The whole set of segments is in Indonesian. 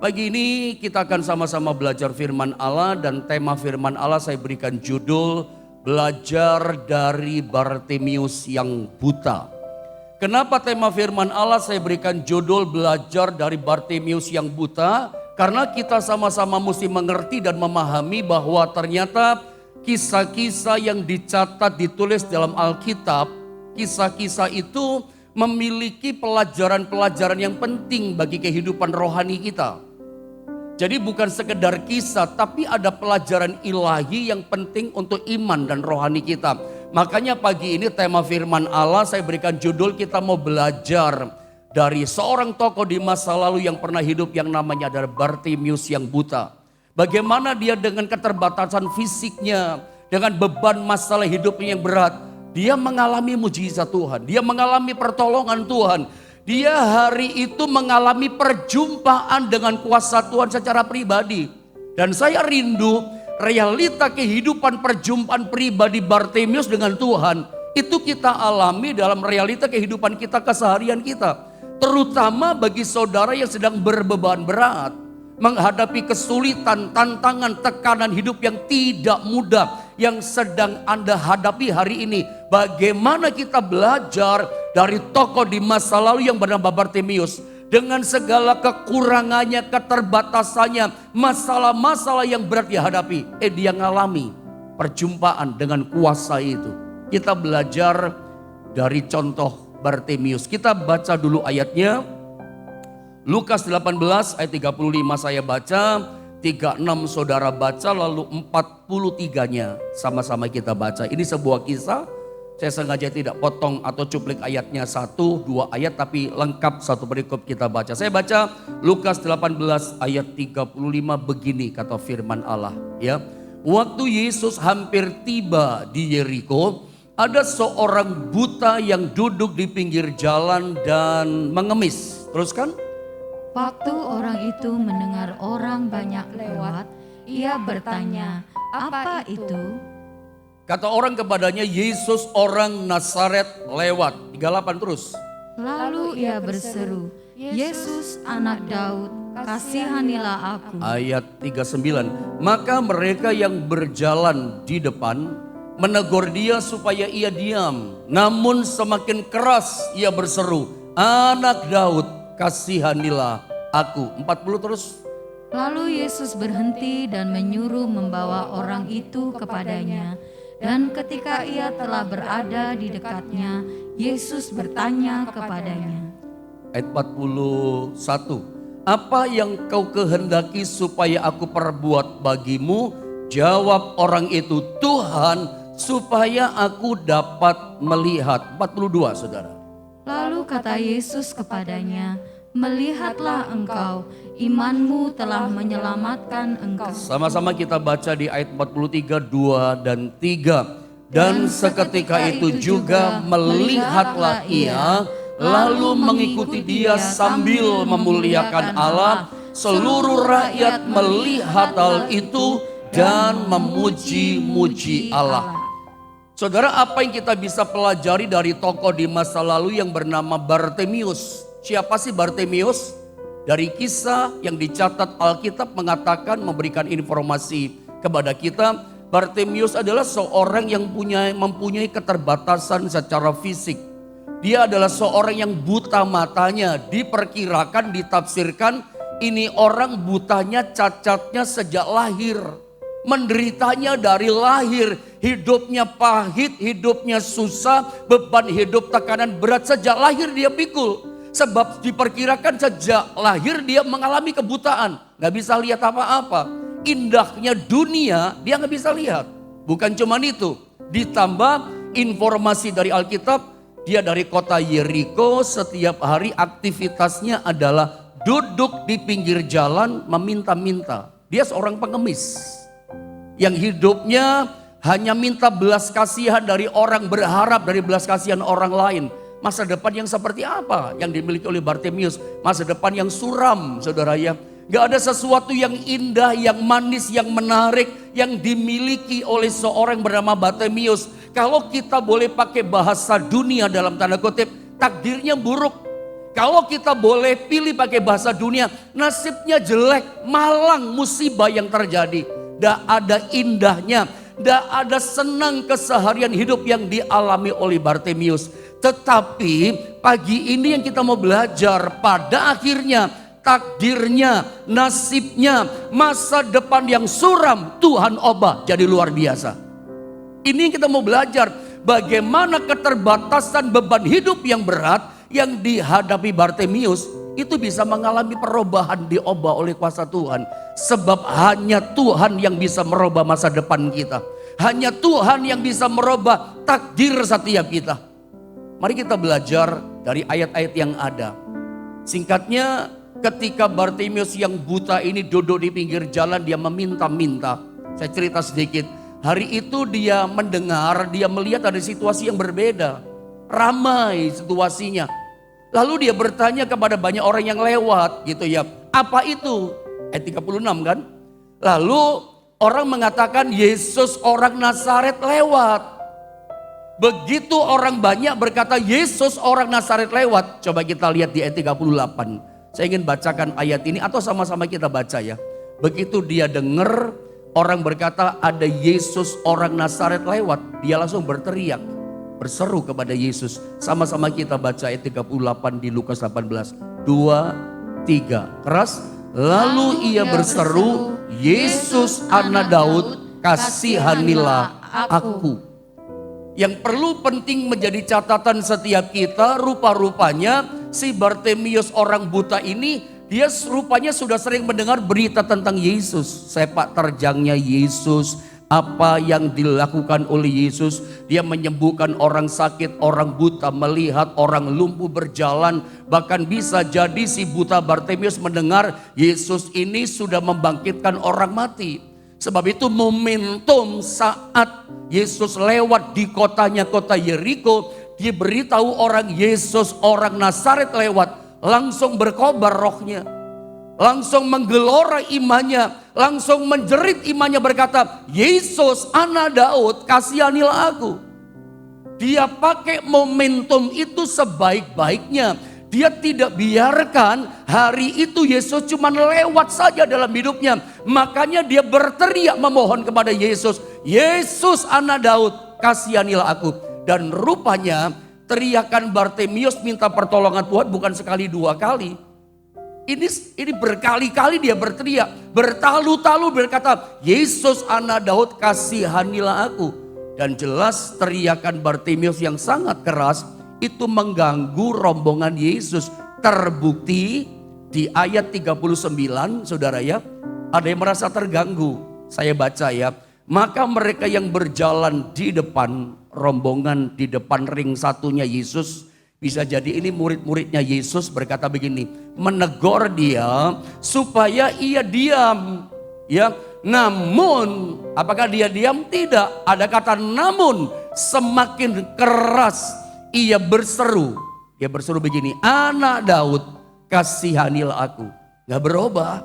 Pagi ini kita akan sama-sama belajar firman Allah, dan tema firman Allah saya berikan judul Belajar dari Bartimius yang buta. Kenapa tema firman Allah saya berikan judul Belajar dari Bartimius yang buta? Karena kita sama-sama mesti mengerti dan memahami bahwa ternyata kisah-kisah yang dicatat ditulis dalam Alkitab, kisah-kisah itu memiliki pelajaran-pelajaran yang penting bagi kehidupan rohani kita. Jadi bukan sekedar kisah, tapi ada pelajaran ilahi yang penting untuk iman dan rohani kita. Makanya pagi ini tema firman Allah saya berikan judul, kita mau belajar dari seorang tokoh di masa lalu yang pernah hidup yang namanya adalah Bartimius yang buta. Bagaimana dia dengan keterbatasan fisiknya, dengan beban masalah hidupnya yang berat, dia mengalami mujizat Tuhan, dia mengalami pertolongan Tuhan. Dia hari itu mengalami perjumpaan dengan kuasa Tuhan secara pribadi. Dan saya rindu realita kehidupan perjumpaan pribadi Bartimius dengan Tuhan. Itu kita alami dalam realita kehidupan kita, keseharian kita. Terutama bagi saudara yang sedang berbeban berat. Menghadapi kesulitan, tantangan, tekanan hidup yang tidak mudah yang sedang Anda hadapi hari ini. Bagaimana kita belajar dari tokoh di masa lalu yang bernama Bartimius. Dengan segala kekurangannya, keterbatasannya, masalah-masalah yang berat dia hadapi. Dia ngalami perjumpaan dengan kuasa itu. Kita belajar dari contoh Bartimius. Kita baca dulu ayatnya. Lukas 18 ayat 35 saya baca, 36 saudara baca, lalu 43-nya sama-sama kita baca. Ini sebuah kisah, saya sengaja tidak potong atau cuplik ayatnya 1, 2 ayat, tapi lengkap satu perikop kita baca. Saya baca Lukas 18 ayat 35, begini kata firman Allah. Ya, waktu Yesus hampir tiba di Yeriko, ada seorang buta yang duduk di pinggir jalan dan mengemis. Teruskan. Waktu orang itu mendengar orang banyak lewat, ia bertanya, "Apa itu?" Kata orang kepadanya, "Yesus orang Nazaret lewat." 38 terus. Lalu ia berseru, "Yesus anak Daud, kasihanilah aku." Ayat 39. Maka mereka yang berjalan di depan menegur dia supaya ia diam. Namun semakin keras ia berseru, "Anak Daud, kasihanilah aku." 40 terus. Lalu Yesus berhenti dan menyuruh membawa orang itu kepadanya. Dan ketika ia telah berada di dekatnya, Yesus bertanya kepadanya. Ayat 41. Apa yang kau kehendaki supaya aku perbuat bagimu? Jawab orang itu, "Tuhan, supaya aku dapat melihat." 42 saudara. Lalu kata Yesus kepadanya, "Melihatlah engkau, imanmu telah menyelamatkan engkau." Sama-sama kita baca di ayat 43, 2 dan 3. Dan seketika itu juga melihatlah ia, lalu mengikuti dia sambil memuliakan Allah. Seluruh rakyat melihat hal itu dan memuji-muji Allah. Saudara, apa yang kita bisa pelajari dari tokoh di masa lalu yang bernama Bartimius? Siapa sih Bartimius? Dari kisah yang dicatat Alkitab mengatakan, memberikan informasi kepada kita, Bartimius adalah seorang yang mempunyai keterbatasan secara fisik. Dia adalah seorang yang buta matanya. Diperkirakan, ditafsirkan, ini orang butanya, cacatnya sejak lahir. Menderitanya dari lahir, hidupnya pahit, hidupnya susah, beban hidup, tekanan berat, sejak lahir dia pikul. Sebab diperkirakan sejak lahir dia mengalami kebutaan, gak bisa lihat apa-apa. Indahnya dunia dia gak bisa lihat. Bukan cuma itu, ditambah informasi dari Alkitab, dia dari kota Yeriko, setiap hari aktivitasnya adalah duduk di pinggir jalan meminta-minta. Dia seorang pengemis yang hidupnya hanya minta belas kasihan dari orang, berharap dari belas kasihan orang lain. Masa depan yang seperti apa yang dimiliki oleh Bartimius? Masa depan yang suram, saudara ya. Gak ada sesuatu yang indah, yang manis, yang menarik yang dimiliki oleh seorang bernama Bartimius. Kalau kita boleh pakai bahasa dunia dalam tanda kutip, takdirnya buruk. Kalau kita boleh pilih pakai bahasa dunia, nasibnya jelek, malang musibah yang terjadi. Tidak ada indahnya, tidak ada senang keseharian hidup yang dialami oleh Bartimius. Tetapi pagi ini yang kita mau belajar, pada akhirnya takdirnya, nasibnya, masa depan yang suram Tuhan ubah jadi luar biasa. Ini yang kita mau belajar, bagaimana keterbatasan beban hidup yang berat yang dihadapi Bartimius itu bisa mengalami perubahan, diubah oleh kuasa Tuhan. Sebab hanya Tuhan yang bisa merubah masa depan kita. Hanya Tuhan yang bisa merubah takdir setiap kita. Mari kita belajar dari ayat-ayat yang ada. Singkatnya, ketika Bartimius yang buta ini duduk di pinggir jalan, dia meminta-minta. Saya cerita sedikit. Hari itu dia mendengar, dia melihat ada situasi yang berbeda. Ramai situasinya. Lalu dia bertanya kepada banyak orang yang lewat gitu ya. Apa itu? Ayat 36 kan? Lalu orang mengatakan Yesus orang Nazaret lewat. Begitu orang banyak berkata Yesus orang Nazaret lewat. Coba kita lihat di ayat 38. Saya ingin bacakan ayat ini atau sama-sama kita baca ya. Begitu dia dengar orang berkata ada Yesus orang Nazaret lewat. Dia langsung berteriak, berseru kepada Yesus. Sama-sama kita baca ayat 38 di Lukas 18. 2, 3. Keras. Lalu ia berseru, Yesus anak Daud, kasihanilah aku. Yang perlu penting menjadi catatan setiap kita, rupa-rupanya si Bartimius orang buta ini, dia rupanya sudah sering mendengar berita tentang Yesus. Sepak terjangnya Yesus, apa yang dilakukan oleh Yesus. Dia menyembuhkan orang sakit, orang buta melihat, orang lumpuh berjalan. Bahkan bisa jadi si buta Bartimius mendengar Yesus ini sudah membangkitkan orang mati. Sebab itu momentum saat Yesus lewat di kotanya, kota Yeriko, dia beritahu orang Yesus orang Nazaret lewat, langsung berkobar rohnya. Langsung menggelora imannya, langsung menjerit imannya berkata, Yesus anak Daud kasihanilah aku. Dia pakai momentum itu sebaik-baiknya. Dia tidak biarkan hari itu Yesus cuma lewat saja dalam hidupnya. Makanya dia berteriak memohon kepada Yesus, Yesus anak Daud kasihanilah aku. Dan rupanya teriakan Bartimius minta pertolongan Tuhan bukan sekali dua kali. Ini berkali-kali dia berteriak, bertalu-talu berkata, Yesus anak Daud kasihanilah aku. Dan jelas teriakan Bartimius yang sangat keras itu mengganggu rombongan Yesus. Terbukti di ayat 39 saudara ya, ada yang merasa terganggu. Saya baca ya, maka mereka yang berjalan di depan rombongan, di depan ring satunya Yesus, bisa jadi ini murid-muridnya Yesus berkata begini, menegur dia supaya ia diam. Ya, namun apakah dia diam? Tidak. Ada kata namun, semakin keras ia berseru. Dia berseru begini, anak Daud kasihanilah aku. Gak berubah.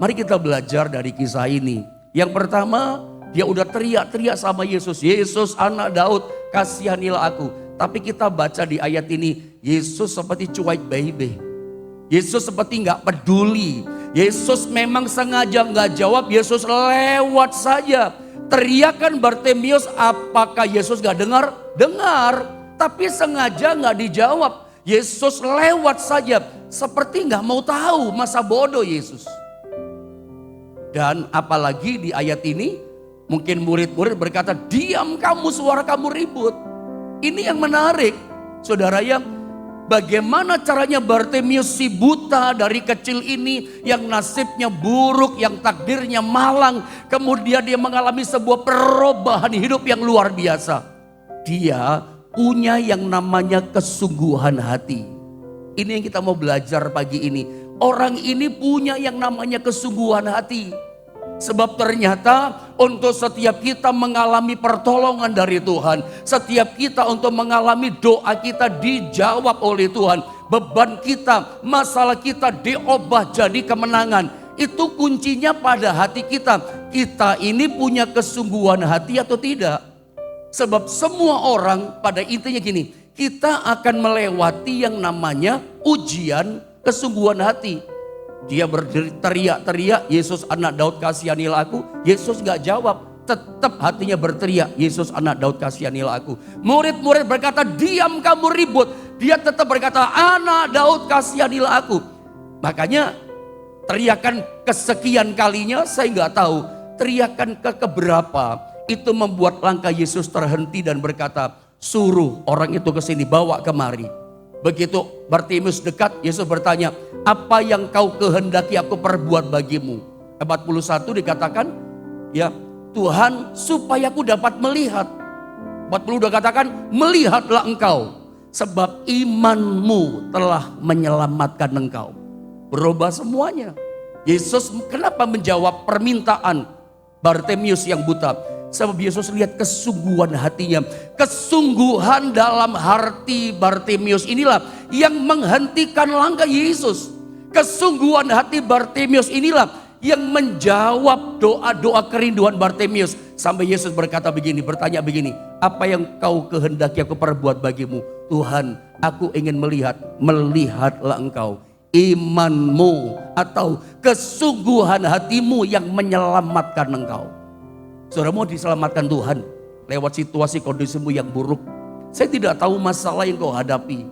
Mari kita belajar dari kisah ini. Yang pertama, dia udah teriak-teriak sama Yesus, Yesus anak Daud kasihanilah aku. Tapi kita baca di ayat ini, Yesus seperti cuek baby. Yesus seperti gak peduli. Yesus memang sengaja gak jawab, Yesus lewat saja. Teriakan Bartimius, apakah Yesus gak dengar? Dengar. Tapi sengaja gak dijawab. Yesus lewat saja. Seperti gak mau tahu, masa bodoh Yesus. Dan apalagi di ayat ini, mungkin murid-murid berkata, diam kamu, suara kamu ribut. Ini yang menarik, saudara ya. Bagaimana caranya Bartimius si buta dari kecil ini, yang nasibnya buruk, yang takdirnya malang, kemudian dia mengalami sebuah perubahan hidup yang luar biasa. Dia punya yang namanya kesungguhan hati. Ini yang kita mau belajar pagi ini. Orang ini punya yang namanya kesungguhan hati. Sebab ternyata untuk setiap kita mengalami pertolongan dari Tuhan, setiap kita untuk mengalami doa kita dijawab oleh Tuhan, beban kita, masalah kita diubah jadi kemenangan. Itu kuncinya pada hati kita. Kita ini punya kesungguhan hati atau tidak? Sebab semua orang pada intinya gini, kita akan melewati yang namanya ujian kesungguhan hati. Dia berteriak-teriak, Yesus anak Daud kasihanilah aku. Yesus gak jawab, tetap hatinya berteriak, Yesus anak Daud kasihanilah aku. Murid-murid berkata, diam kamu ribut. Dia tetap berkata, anak Daud kasihanilah aku. Makanya teriakan kesekian kalinya saya gak tahu. Teriakan keberapa itu membuat langkah Yesus terhenti dan berkata, suruh orang itu ke sini, bawa kemari. Begitu Bartimeus dekat, Yesus bertanya, apa yang kau kehendaki aku perbuat bagimu? 41 dikatakan, ya Tuhan supaya aku dapat melihat. 40 udah katakan, melihatlah engkau, sebab imanmu telah menyelamatkan engkau. Berubah semuanya. Yesus kenapa menjawab permintaan Bartimeus yang buta? Sebab Yesus lihat kesungguhan hatinya. Kesungguhan dalam hati Bartimeus inilah yang menghentikan langkah Yesus. Kesungguhan hati Bartimeus inilah yang menjawab doa-doa kerinduan Bartimeus. Sampai Yesus berkata begini, bertanya begini, apa yang kau kehendaki aku perbuat bagimu? Tuhan, aku ingin melihat, melihatlah engkau. Imanmu atau kesungguhan hatimu yang menyelamatkan engkau. Saudara mau diselamatkan Tuhan lewat situasi kondisimu yang buruk. Saya tidak tahu masalah yang kau hadapi.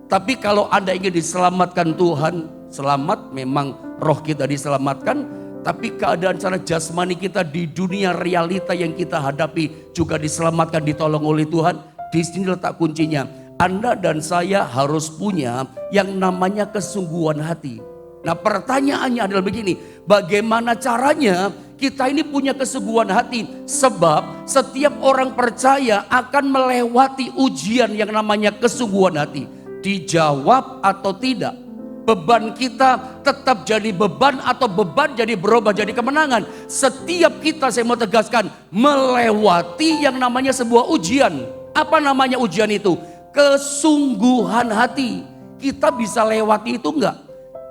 Tapi kalau Anda ingin diselamatkan Tuhan, selamat, memang roh kita diselamatkan. Tapi keadaan secara jasmani kita di dunia realita yang kita hadapi juga diselamatkan, ditolong oleh Tuhan. Di sini letak kuncinya. Anda dan saya harus punya yang namanya kesungguhan hati. Nah pertanyaannya adalah begini, bagaimana caranya kita ini punya kesungguhan hati? Sebab setiap orang percaya akan melewati ujian yang namanya kesungguhan hati. Dijawab atau tidak. Beban kita tetap jadi beban atau beban jadi berubah jadi kemenangan. Setiap kita, saya mau tegaskan, melewati yang namanya sebuah ujian. Apa namanya ujian itu? Kesungguhan hati. Kita bisa lewati itu enggak?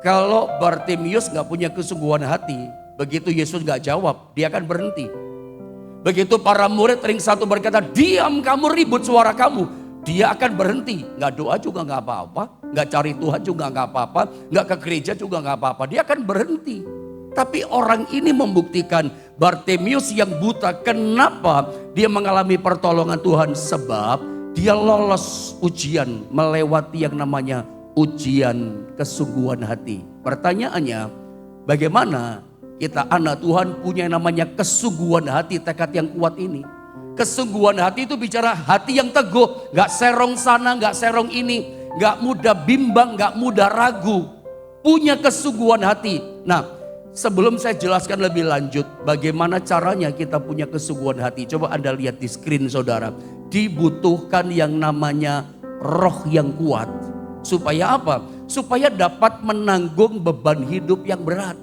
Kalau Bartimeus gak punya kesungguhan hati, begitu Yesus gak jawab, dia akan berhenti. Begitu para murid ring satu berkata, diam kamu ribut suara kamu, dia akan berhenti. Gak doa juga gak apa-apa, gak cari Tuhan juga gak apa-apa, gak ke gereja juga gak apa-apa, dia akan berhenti. Tapi orang ini membuktikan Bartimeus yang buta, kenapa dia mengalami pertolongan Tuhan? Sebab dia lolos ujian, melewati yang namanya ujian kesungguhan hati. Pertanyaannya, bagaimana kita anak Tuhan punya yang namanya kesungguhan hati, tekad yang kuat ini? Kesungguhan hati itu bicara hati yang teguh, gak serong sana, gak serong ini, gak mudah bimbang, gak mudah ragu. Punya kesungguhan hati. Nah, sebelum saya jelaskan lebih lanjut bagaimana caranya kita punya kesungguhan hati, coba Anda lihat di screen saudara. Dibutuhkan yang namanya roh yang kuat. Supaya apa? Supaya dapat menanggung beban hidup yang berat.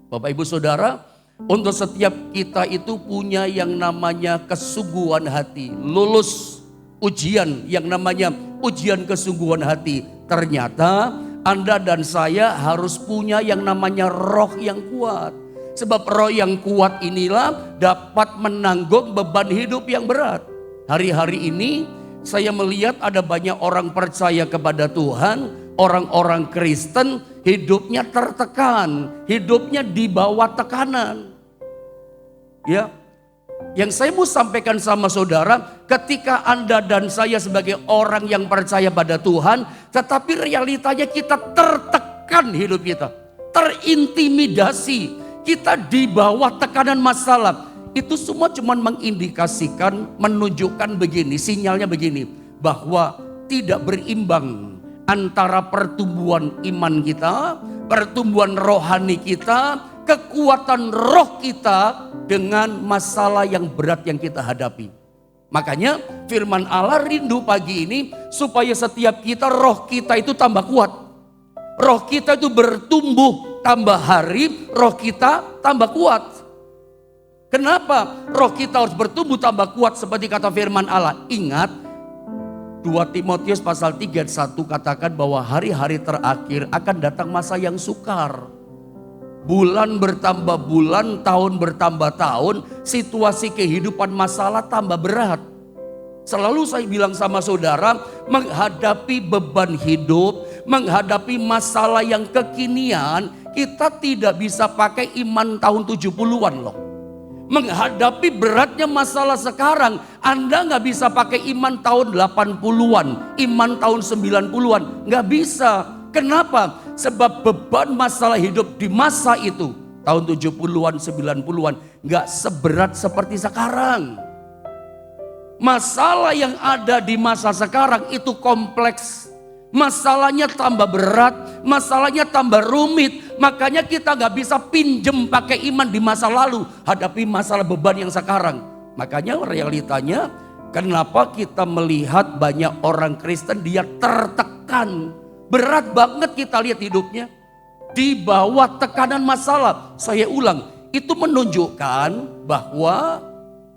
Bapak Ibu Saudara, untuk setiap kita itu punya yang namanya kesungguhan hati. Lulus ujian yang namanya ujian kesungguhan hati. Ternyata Anda dan saya harus punya yang namanya roh yang kuat. Sebab roh yang kuat inilah dapat menanggung beban hidup yang berat. Hari-hari ini saya melihat ada banyak orang percaya kepada Tuhan, orang-orang Kristen hidupnya tertekan, hidupnya di bawah tekanan. Ya, yang saya mau sampaikan sama saudara, ketika Anda dan saya sebagai orang yang percaya pada Tuhan, tetapi realitanya kita tertekan hidup kita, terintimidasi, kita di bawah tekanan masalah. Itu semua cuma mengindikasikan, menunjukkan begini, sinyalnya begini, bahwa tidak berimbang antara pertumbuhan iman kita, pertumbuhan rohani kita, kekuatan roh kita dengan masalah yang berat yang kita hadapi. Makanya firman Allah rindu pagi ini supaya setiap kita, roh kita itu tambah kuat. Roh kita itu bertumbuh, tambah hari, roh kita tambah kuat. Kenapa roh kita harus bertumbuh tambah kuat seperti kata firman Allah? Ingat 2 Timotius pasal 3 ayat 1 katakan bahwa hari-hari terakhir akan datang masa yang sukar. Bulan bertambah bulan, tahun bertambah tahun, situasi kehidupan masalah tambah berat. Selalu saya bilang sama saudara, menghadapi beban hidup, menghadapi masalah yang kekinian, kita tidak bisa pakai iman tahun 70-an loh. Menghadapi beratnya masalah sekarang, Anda nggak bisa pakai iman tahun 80-an, iman tahun 90-an, nggak bisa. Kenapa? Sebab beban masalah hidup di masa itu, tahun 70-an, 90-an, nggak seberat seperti sekarang. Masalah yang ada di masa sekarang itu kompleks. Masalahnya tambah berat, masalahnya tambah rumit. Makanya kita gak bisa pinjem pakai iman di masa lalu, hadapi masalah beban yang sekarang. Makanya realitanya, kenapa kita melihat banyak orang Kristen dia tertekan. Berat banget kita lihat hidupnya. Di bawah tekanan masalah. Saya ulang, itu menunjukkan bahwa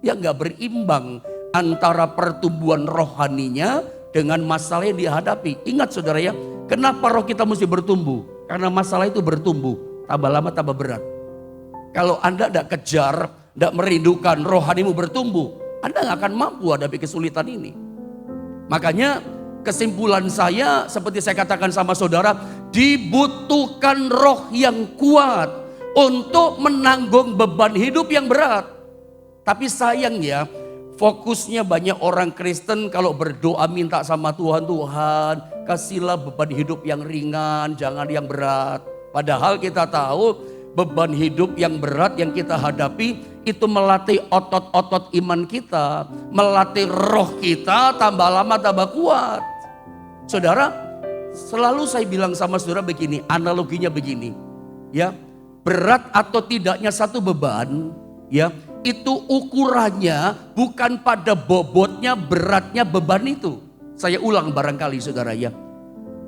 ya gak berimbang antara pertumbuhan rohaninya dengan masalah yang dihadapi. Ingat saudara ya, kenapa roh kita mesti bertumbuh? Karena masalah itu bertumbuh, tambah lama tambah berat. Kalau Anda tidak kejar, tidak merindukan rohanimu bertumbuh, Anda nggak akan mampu hadapi kesulitan ini. Makanya kesimpulan saya seperti saya katakan sama saudara, dibutuhkan roh yang kuat untuk menanggung beban hidup yang berat. Tapi sayangnya, fokusnya banyak orang Kristen kalau berdoa minta sama Tuhan, Tuhan kasihlah beban hidup yang ringan, jangan yang berat. Padahal kita tahu beban hidup yang berat yang kita hadapi itu melatih otot-otot iman kita, melatih roh kita tambah lama tambah kuat. Saudara, selalu saya bilang sama saudara begini, analoginya begini. Ya, berat atau tidaknya satu beban, ya, itu ukurannya bukan pada bobotnya, beratnya beban itu. Saya ulang barangkali saudara ya.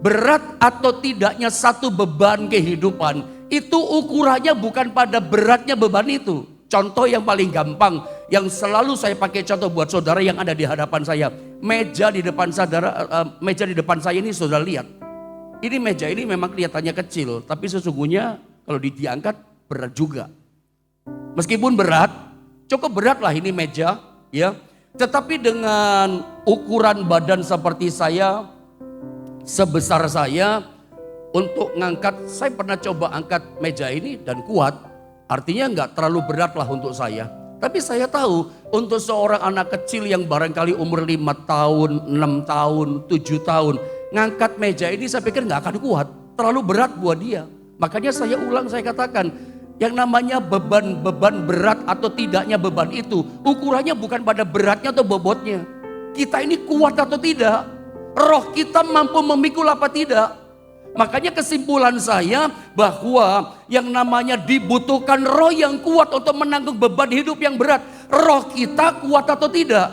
Berat atau tidaknya satu beban kehidupan, itu ukurannya bukan pada beratnya beban itu. Contoh yang paling gampang, yang selalu saya pakai contoh buat saudara yang ada di hadapan saya. Meja di depan saya ini saudara lihat. Ini meja ini memang kelihatannya kecil, tapi sesungguhnya kalau diangkat berat juga. Meskipun berat, cukup berat lah ini meja, ya. Tetapi dengan ukuran badan seperti saya, sebesar saya, untuk ngangkat, saya pernah coba angkat meja ini dan kuat. Artinya nggak terlalu berat lah untuk saya. Tapi saya tahu untuk seorang anak kecil yang barangkali umur 5 tahun, 6 tahun, 7 tahun, ngangkat meja ini saya pikir nggak akan kuat. Terlalu berat buat dia. Makanya saya ulang, saya katakan, yang namanya beban berat atau tidaknya beban itu ukurannya bukan pada beratnya atau bobotnya. Kita ini kuat atau tidak, roh kita mampu memikul apa tidak. Makanya kesimpulan saya bahwa yang namanya dibutuhkan roh yang kuat untuk menanggung beban hidup yang berat. Roh kita kuat atau tidak.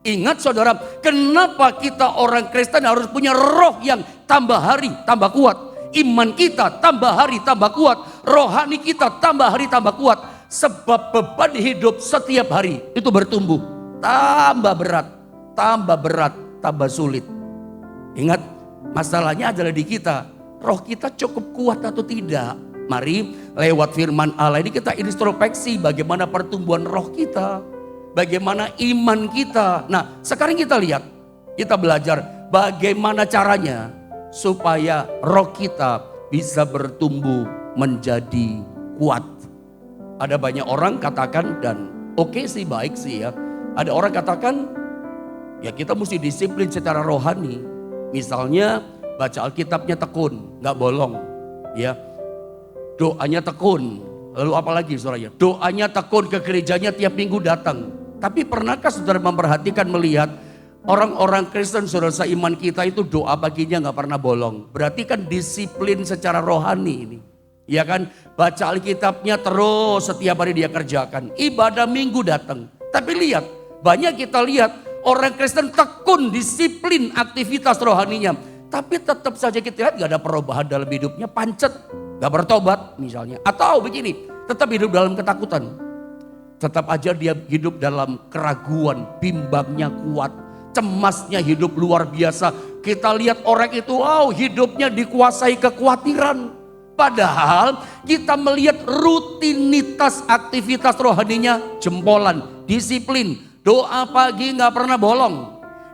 Ingat saudara, kenapa kita orang Kristen harus punya roh yang tambah hari tambah kuat. Iman kita tambah hari tambah kuat, rohani kita tambah hari tambah kuat. Sebab beban hidup setiap hari itu bertumbuh, tambah berat, tambah sulit. Ingat, masalahnya adalah di kita, roh kita cukup kuat atau tidak. Mari lewat firman Allah ini kita introspeksi bagaimana pertumbuhan roh kita, bagaimana iman kita. Nah sekarang kita lihat, kita belajar bagaimana caranya supaya roh kita bisa bertumbuh menjadi kuat. Ada banyak orang katakan, dan oke sih, baik sih ya. Ada orang katakan, ya kita mesti disiplin secara rohani. Misalnya baca Alkitabnya tekun, gak bolong. Ya, doanya tekun. Lalu apalagi saudara? Doanya tekun, ke gerejanya tiap minggu datang. Tapi pernahkah saudara memperhatikan, melihat orang-orang Kristen saudara seiman kita itu doa paginya gak pernah bolong. Berarti kan disiplin secara rohani ini. Ya kan, baca Alkitabnya terus setiap hari dia kerjakan. Ibadah minggu datang. Tapi lihat, banyak kita lihat orang Kristen tekun, disiplin aktivitas rohaninya. Tapi tetap saja kita lihat gak ada perubahan dalam hidupnya, pancet, gak bertobat misalnya. Atau begini, tetap hidup dalam ketakutan. Tetap aja dia hidup dalam keraguan, bimbangnya kuat. Cemasnya hidup luar biasa. Kita lihat orang itu, wow, hidupnya dikuasai kekhawatiran. Padahal kita melihat rutinitas aktivitas rohaninya jempolan, disiplin, doa pagi nggak pernah bolong.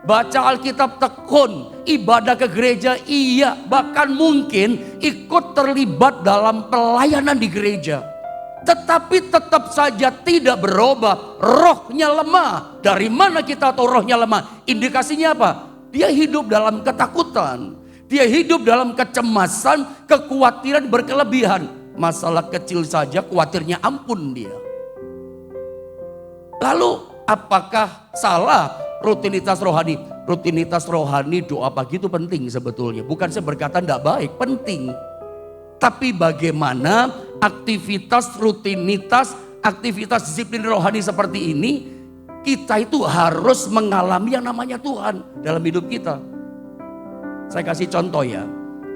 Baca Alkitab tekun, ibadah ke gereja iya, bahkan mungkin ikut terlibat dalam pelayanan di gereja. Tetapi tetap saja tidak berubah, rohnya lemah. Dari mana kita tahu rohnya lemah? Indikasinya apa? Dia hidup dalam ketakutan, dia hidup dalam kecemasan, kekhawatiran berkelebihan. Masalah kecil saja khawatirnya ampun dia. Lalu apakah salah rutinitas rohani? Rutinitas rohani doa pagi itu penting sebetulnya. Bukan saya berkata tidak baik, penting. Tapi bagaimana aktivitas rutinitas, aktivitas disiplin rohani seperti ini, kita itu harus mengalami yang namanya Tuhan dalam hidup kita. Saya kasih contoh ya.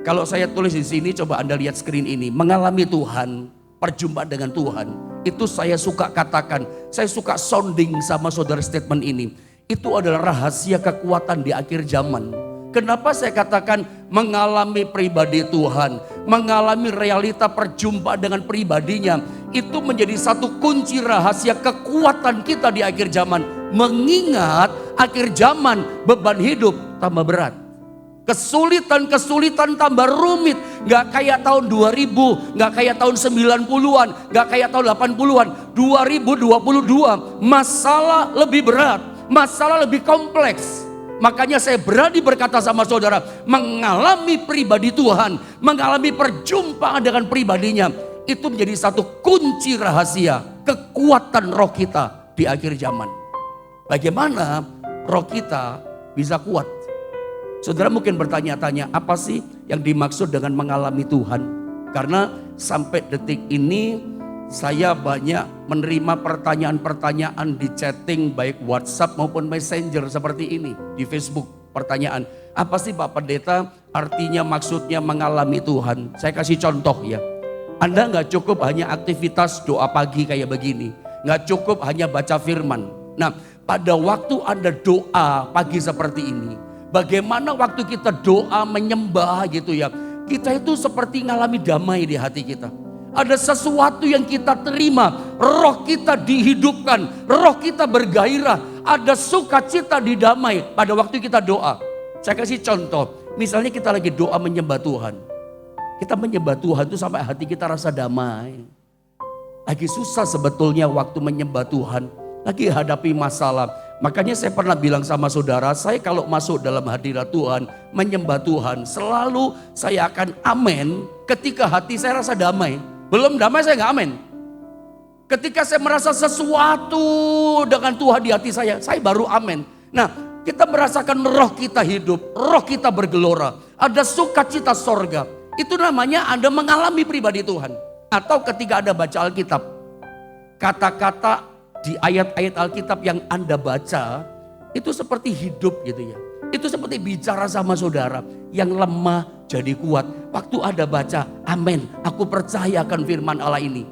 Kalau saya tulis di sini, coba Anda lihat screen ini. Mengalami Tuhan, perjumpaan dengan Tuhan. Itu saya suka katakan, saya suka sounding sama saudara statement ini. Itu adalah rahasia kekuatan di akhir zaman. Kenapa saya katakan mengalami pribadi Tuhan, mengalami realita perjumpaan dengan pribadinya, itu menjadi satu kunci rahasia kekuatan kita di akhir zaman. Mengingat akhir zaman beban hidup tambah berat. Kesulitan-kesulitan tambah rumit. Gak kayak tahun 2000, gak kayak tahun 90-an, gak kayak tahun 80-an. 2022 masalah lebih berat, masalah lebih kompleks. Makanya saya berani berkata sama saudara, mengalami pribadi Tuhan, mengalami perjumpaan dengan pribadinya, itu menjadi satu kunci rahasia kekuatan roh kita di akhir zaman. Bagaimana roh kita bisa kuat? Saudara mungkin bertanya-tanya, apa sih yang dimaksud dengan mengalami Tuhan? Karena sampai detik ini saya banyak menerima pertanyaan-pertanyaan di chatting baik WhatsApp maupun Messenger seperti ini di Facebook. Pertanyaan, apa sih Pak Pendeta artinya maksudnya mengalami Tuhan? Saya kasih contoh ya. Anda nggak cukup hanya aktivitas doa pagi kayak begini. Nggak cukup hanya baca firman. Nah, pada waktu Anda doa pagi seperti ini, bagaimana waktu kita doa menyembah gitu ya, kita itu seperti ngalami damai di hati kita. Ada sesuatu yang kita terima, roh kita dihidupkan, roh kita bergairah, ada sukacita di damai pada waktu kita doa. Saya kasih contoh, misalnya kita lagi doa menyembah Tuhan. Kita menyembah Tuhan itu sampai hati kita rasa damai. Lagi susah sebetulnya waktu menyembah Tuhan, lagi hadapi masalah. Makanya saya pernah bilang sama saudara, saya kalau masuk dalam hadirat Tuhan, menyembah Tuhan, selalu saya akan amin ketika hati saya rasa damai. Belum damai saya nggak amin. Ketika saya merasa sesuatu dengan Tuhan di hati saya baru amin. Nah, kita merasakan roh kita hidup, roh kita bergelora, ada sukacita sorga. Itu namanya Anda mengalami pribadi Tuhan. Atau ketika Anda baca Alkitab, kata-kata di ayat-ayat Alkitab yang Anda baca, itu seperti hidup gitu ya. Itu seperti bicara sama saudara, yang lemah jadi kuat. Waktu Anda baca, amin, aku percaya akan firman Allah ini.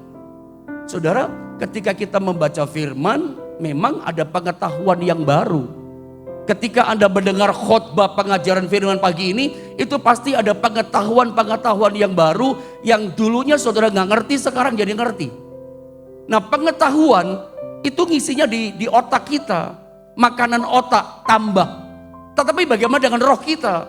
Saudara, ketika kita membaca firman, memang ada pengetahuan yang baru. Ketika Anda mendengar khotbah pengajaran firman pagi ini, itu pasti ada pengetahuan-pengetahuan yang baru, yang dulunya saudara nggak ngerti, sekarang jadi ngerti. Nah, pengetahuan itu ngisinya di otak kita, makanan otak tambah. Tetapi bagaimana dengan roh kita?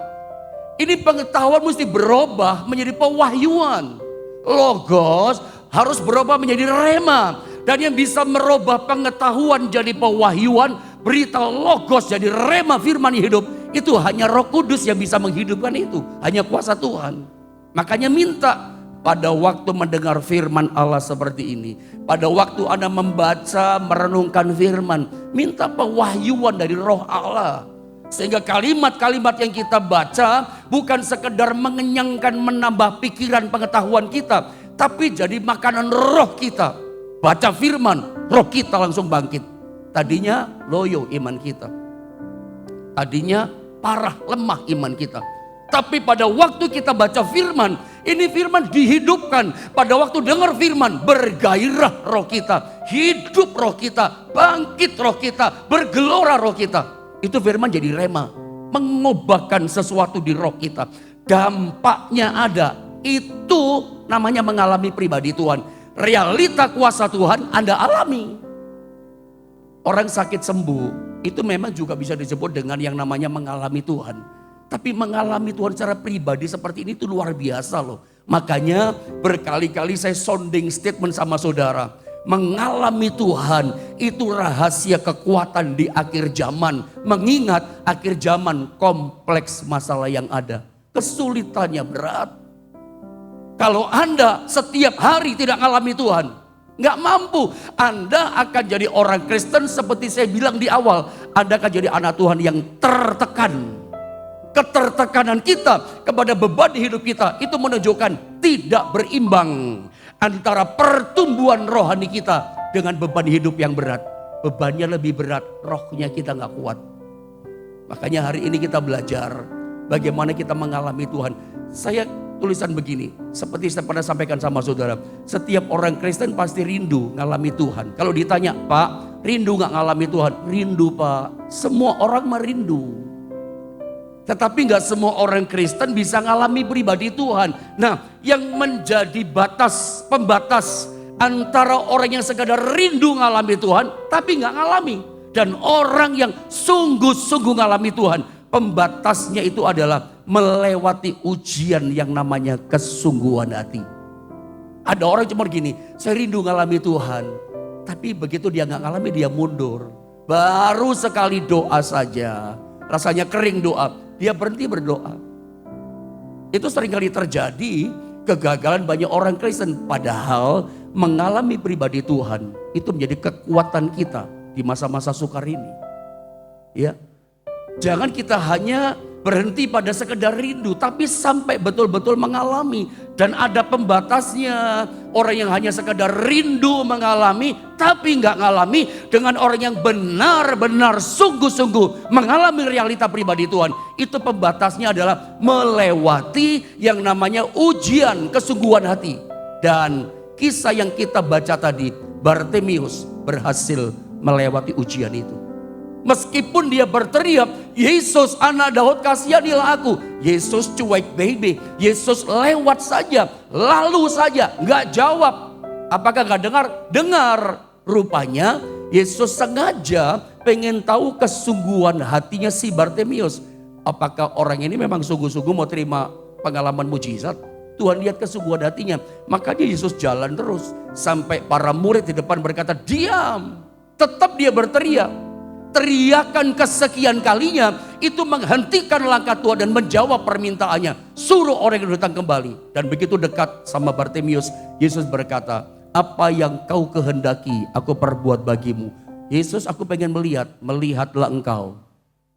Ini pengetahuan mesti berubah menjadi pewahyuan. Logos harus berubah menjadi rema. Dan yang bisa merubah pengetahuan jadi pewahyuan, berita logos jadi rema firman hidup, itu hanya Roh Kudus yang bisa menghidupkan itu. Hanya kuasa Tuhan. Makanya minta pada waktu mendengar firman Allah seperti ini, pada waktu Anda membaca, merenungkan firman, minta pewahyuan dari roh Allah. Sehingga kalimat-kalimat yang kita baca bukan sekedar mengenyangkan, menambah pikiran pengetahuan kita, tapi jadi makanan roh kita. Baca firman, roh kita langsung bangkit. Tadinya loyo iman kita. Tadinya parah, lemah iman kita. Tapi pada waktu kita baca firman, ini firman dihidupkan. Pada waktu dengar firman, bergairah roh kita, hidup roh kita, bangkit roh kita, bergelora roh kita. Itu firman jadi rema, mengubahkan sesuatu di roh kita. Dampaknya ada, itu namanya mengalami pribadi Tuhan. Realita kuasa Tuhan Anda alami. Orang sakit sembuh itu memang juga bisa disebut dengan yang namanya mengalami Tuhan. Tapi mengalami Tuhan secara pribadi seperti ini itu luar biasa loh. Makanya berkali-kali saya sounding statement sama saudara. Mengalami Tuhan itu rahasia kekuatan di akhir zaman. Mengingat akhir zaman kompleks masalah yang ada. Kesulitannya berat. Kalau Anda setiap hari tidak mengalami Tuhan, nggak mampu. Anda akan jadi orang Kristen seperti saya bilang di awal. Anda akan jadi anak Tuhan yang tertekan. Ketertekanan kita kepada beban hidup kita itu menunjukkan tidak berimbang antara pertumbuhan rohani kita dengan beban hidup yang berat. Bebannya lebih berat, rohnya kita nggak kuat. Makanya hari ini kita belajar bagaimana kita mengalami Tuhan. Saya tulisan begini, seperti saya pernah sampaikan sama saudara. Setiap orang Kristen pasti rindu ngalami Tuhan. Kalau ditanya, Pak, rindu nggak ngalami Tuhan? Rindu, Pak. Semua orang merindu. Tetapi nggak semua orang Kristen bisa ngalami pribadi Tuhan. Nah, yang menjadi pembatas antara orang yang sekadar rindu ngalami Tuhan, tapi nggak ngalami, dan orang yang sungguh-sungguh ngalami Tuhan, pembatasnya itu adalah melewati ujian yang namanya kesungguhan hati. Ada orang cuma gini, saya rindu ngalami Tuhan, tapi begitu dia nggak ngalami dia mundur. Baru sekali doa saja, rasanya kering doa. Dia berhenti berdoa. Itu seringkali terjadi kegagalan banyak orang Kristen. Padahal mengalami pribadi Tuhan itu menjadi kekuatan kita di masa-masa sukar ini. Ya, jangan kita hanya berhenti pada sekedar rindu, tapi sampai betul-betul mengalami. Dan ada pembatasnya. Orang yang hanya sekedar rindu mengalami, tapi nggak ngalami, dengan orang yang benar-benar sungguh-sungguh mengalami realita pribadi Tuhan. Itu pembatasnya adalah melewati yang namanya ujian kesungguhan hati. Dan kisah yang kita baca tadi, Bartimius berhasil melewati ujian itu. Meskipun dia berteriak, Yesus anak Daud kasihanilah aku. Yesus cuek baby. Yesus lewat saja, lalu saja, nggak jawab. Apakah nggak dengar? Dengar. Rupanya Yesus sengaja pengen tahu kesungguhan hatinya si Bartimius. Apakah orang ini memang sungguh-sungguh mau terima pengalaman mujizat? Tuhan lihat kesungguhan hatinya. Makanya Yesus jalan terus. Sampai para murid di depan berkata, diam. Tetap dia berteriak. Teriakan kesekian kalinya itu menghentikan langkah Tuhan dan menjawab permintaannya. Suruh orang itu datang kembali. Dan begitu dekat sama Bartimius, Yesus berkata, apa yang kau kehendaki aku perbuat bagimu. Yesus, aku pengen melihatlah engkau.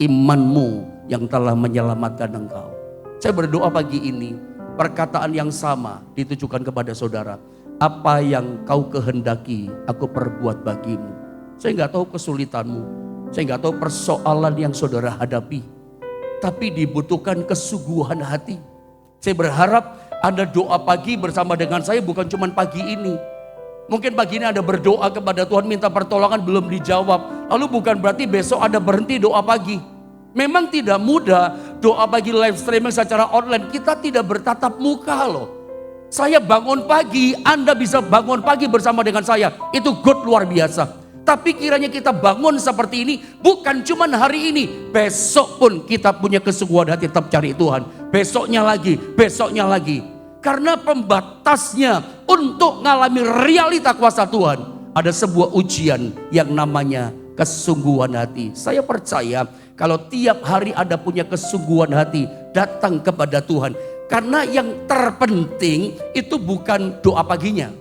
Imanmu yang telah menyelamatkan engkau. Saya berdoa pagi ini, perkataan yang sama ditujukan kepada saudara. Apa yang kau kehendaki aku perbuat bagimu. Saya nggak tahu kesulitanmu. Saya nggak tahu persoalan yang saudara hadapi. Tapi dibutuhkan kesungguhan hati. Saya berharap Anda doa pagi bersama dengan saya bukan cuma pagi ini. Mungkin pagi ini Anda berdoa kepada Tuhan minta pertolongan belum dijawab. Lalu bukan berarti besok Anda berhenti doa pagi. Memang tidak mudah doa pagi live streaming secara online. Kita tidak bertatap muka loh. Saya bangun pagi, Anda bisa bangun pagi bersama dengan saya. Itu good luar biasa. Tapi kiranya kita bangun seperti ini bukan cuma hari ini. Besok pun kita punya kesungguhan hati tetap cari Tuhan. Besoknya lagi, besoknya lagi. Karena pembatasnya untuk mengalami realita kuasa Tuhan. Ada sebuah ujian yang namanya kesungguhan hati. Saya percaya kalau tiap hari Anda punya kesungguhan hati datang kepada Tuhan. Karena yang terpenting itu bukan doa paginya.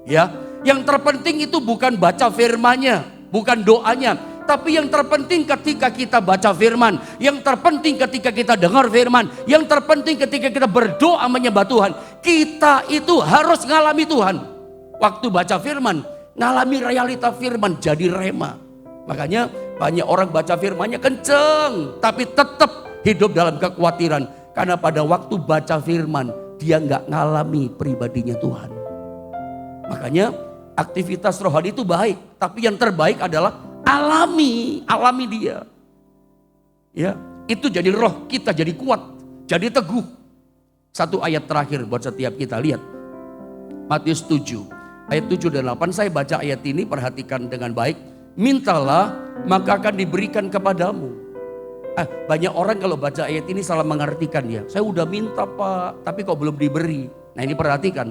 Ya. Yang terpenting itu bukan baca firman-Nya, bukan doanya. Tapi yang terpenting ketika kita baca firman, yang terpenting ketika kita dengar firman, yang terpenting ketika kita berdoa menyembah Tuhan, kita itu harus ngalami Tuhan. Waktu baca firman, ngalami realita firman jadi rema. Makanya banyak orang baca firman-Nya kenceng, tapi tetap hidup dalam kekhawatiran. Karena pada waktu baca firman, dia nggak ngalami pribadinya Tuhan. Makanya aktivitas rohani itu baik, tapi yang terbaik adalah alami dia. Ya, itu jadi roh kita jadi kuat, jadi teguh. Satu ayat terakhir buat setiap kita, lihat. Matius 7, ayat 7 dan 8, saya baca ayat ini, perhatikan dengan baik. mintalah maka akan diberikan kepadamu. Banyak orang kalau baca ayat ini salah mengartikan ya. Saya udah minta Pak, tapi kok belum diberi. Nah ini perhatikan.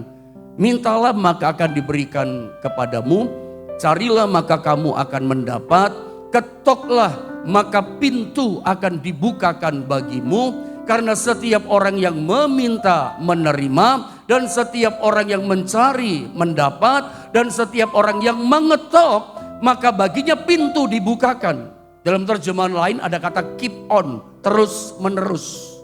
Mintalah maka akan diberikan kepadamu. Carilah maka kamu akan mendapat. Ketoklah maka pintu akan dibukakan bagimu. Karena setiap orang yang meminta menerima. Dan setiap orang yang mencari mendapat. Dan setiap orang yang mengetok maka baginya pintu dibukakan. Dalam terjemahan lain ada kata keep on, terus menerus.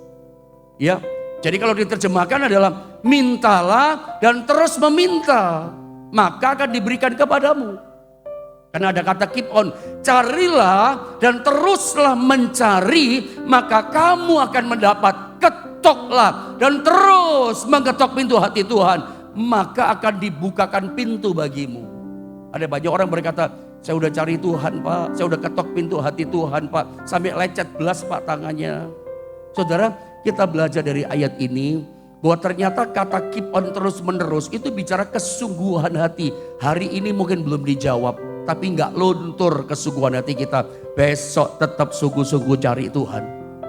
Ya, jadi kalau diterjemahkan adalah mintalah dan terus meminta, maka akan diberikan kepadamu. Karena ada kata keep on, carilah dan teruslah mencari, maka kamu akan mendapat. Ketoklah dan terus mengetok pintu hati Tuhan, maka akan dibukakan pintu bagimu. Ada banyak orang berkata, saya udah cari Tuhan Pak, saya udah ketok pintu hati Tuhan Pak, sampai lecet belas Pak tangannya. Saudara, kita belajar dari ayat ini bahwa ternyata kata keep on terus menerus itu bicara kesungguhan hati. Hari ini mungkin belum dijawab, tapi nggak luntur kesungguhan hati kita. Besok tetap sungguh-sungguh cari Tuhan.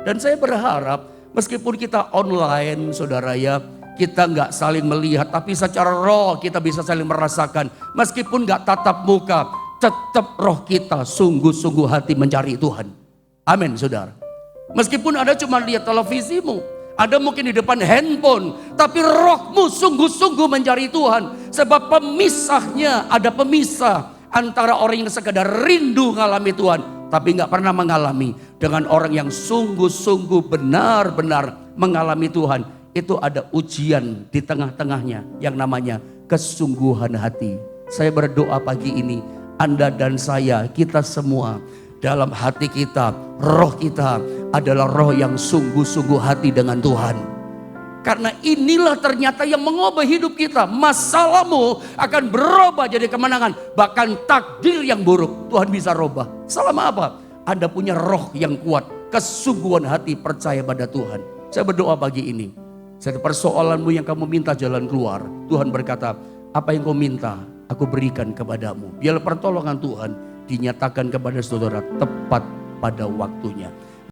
Dan saya berharap meskipun kita online saudara ya, kita nggak saling melihat, tapi secara roh kita bisa saling merasakan. Meskipun nggak tatap muka, tetap roh kita sungguh-sungguh hati mencari Tuhan. Amin saudara. Meskipun ada cuma lihat televisimu, ada mungkin di depan handphone, tapi rohmu sungguh-sungguh mencari Tuhan. Sebab pemisahnya, ada pemisah antara orang yang sekedar rindu mengalami Tuhan, tapi nggak pernah mengalami, dengan orang yang sungguh-sungguh benar-benar mengalami Tuhan. Itu ada ujian di tengah-tengahnya yang namanya kesungguhan hati. Saya berdoa pagi ini, Anda dan saya, kita semua dalam hati kita, roh kita adalah roh yang sungguh-sungguh hati dengan Tuhan. Karena inilah ternyata yang mengubah hidup kita. Masalahmu akan berubah jadi kemenangan. Bahkan takdir yang buruk Tuhan bisa rubah. Selama apa? Anda punya roh yang kuat, kesungguhan hati percaya pada Tuhan. Saya berdoa pagi ini, setiap persoalanmu yang kamu minta jalan keluar, Tuhan berkata, apa yang kau minta aku berikan kepadamu. Biar pertolongan Tuhan dinyatakan kepada saudara tepat pada waktunya.